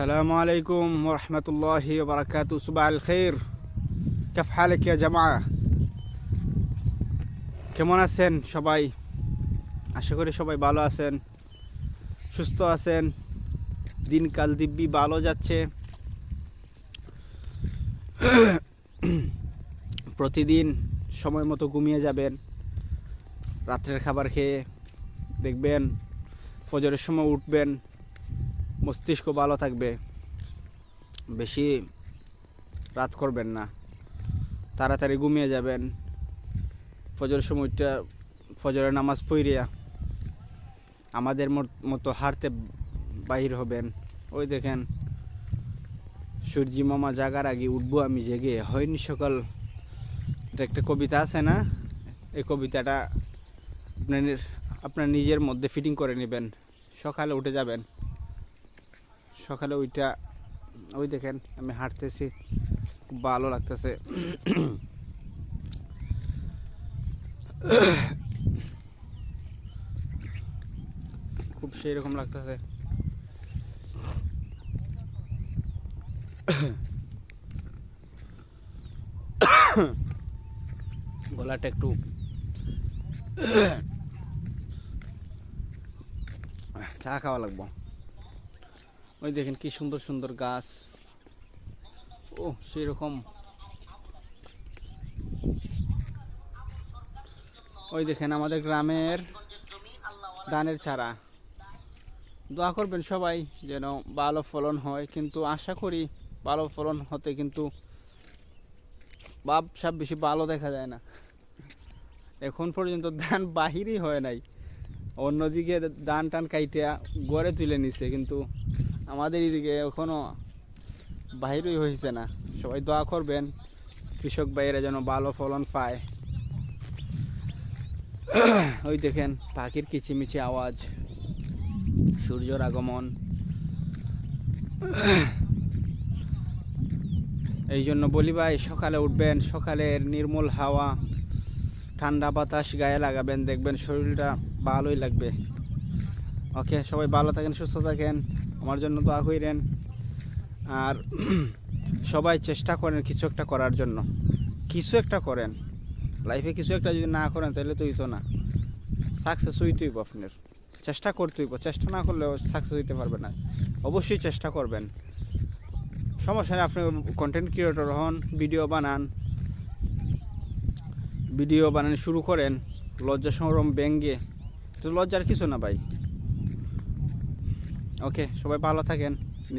السلام عليكم ورحمة الله وبركاته. صباح الخير. كيف حالك يا جماعة? কেমন আছেন সবাই? আশা করি সবাই ভালো আছেন, সুস্থ আছেন। দিনকাল দিব্যি ভালো যাচ্ছে। প্রতিদিন সময় মতো ঘুমিয়ে যাবেন, রাত্রের খাবার খেয়ে দেখবেন ফজরের সময় উঠবেন, মস্তিষ্ক ভালো থাকবে। বেশি রাত করবেন না, তাড়াতাড়ি ঘুমিয়ে যাবেন। ফজরের সময়টা ফজরের নামাজ পড়িয়া আমাদের মতো হাঁটতে বাহির হবেন। ওই দেখেন সূর্যি মামা জাগার আগে উঠবো আমি জেগে, হয়নি সকাল। এটা একটা কবিতা আছে না? এই কবিতাটা আপনার নিজের মধ্যে ফিটিং করে নেবেন। সকালে উঠে যাবেন, সকালে ওইটা ওই দেখেন আমি হাঁটতেছি, খুব ভালো লাগতেছে। খুব সেই রকম লাগতেছে। গলাটা একটু চা খাওয়া লাগবো। ওই দেখেন কি সুন্দর সুন্দর গাছ। ও সেই রকম। ওই দেখেন আমাদের গ্রামের ধানের চারা। দোয়া করবেন সবাই যেন ভালো ফলন হয়, কিন্তু আশা করি ভালো ফলন হতে কিন্তু সব বেশি ভালো দেখা যায় না। এখন পর্যন্ত ধান বাহিরই হয় নাই। অন্যদিকে ধান টান কাইটা গড়ে তুলে নিছে, কিন্তু আমাদের এদিকে এখনো বাহিরই হয়েছে না। সবাই দোয়া করবেন কৃষক ভাইয়েরা যেন ভালো ফলন পায়। ওই দেখেন পাখির কিচিমিচি আওয়াজ, সূর্যর আগমন। এই জন্য বলি ভাই, সকালে উঠবেন, সকালের নির্মল হাওয়া, ঠান্ডা বাতাস গায়ে লাগাবেন, দেখবেন শরীরটা ভালোই লাগবে। ওকে, সবাই ভালো থাকেন, সুস্থ থাকেন, আমার জন্য দোয়া করেন। আর সবাই চেষ্টা করেন কিছু একটা করার জন্য। কিছু একটা করেন লাইফে, কিছু একটা যদি না করেন তাহলে তো হইতো না। সাকসেস হইতেইব, আপনার চেষ্টা করতেইব। চেষ্টা না করলেও সাকসেস হইতে পারবে না। অবশ্যই চেষ্টা করবেন, সমস্যা নেই। আপনি কন্টেন্ট ক্রিয়েটর হন, ভিডিও বানান শুরু করেন, লজ্জা সংগ্রাম ব্যঙ্গে। তো লজ্জার কিছু না ভাই। ওকে, সবাই ভালো থাকেন।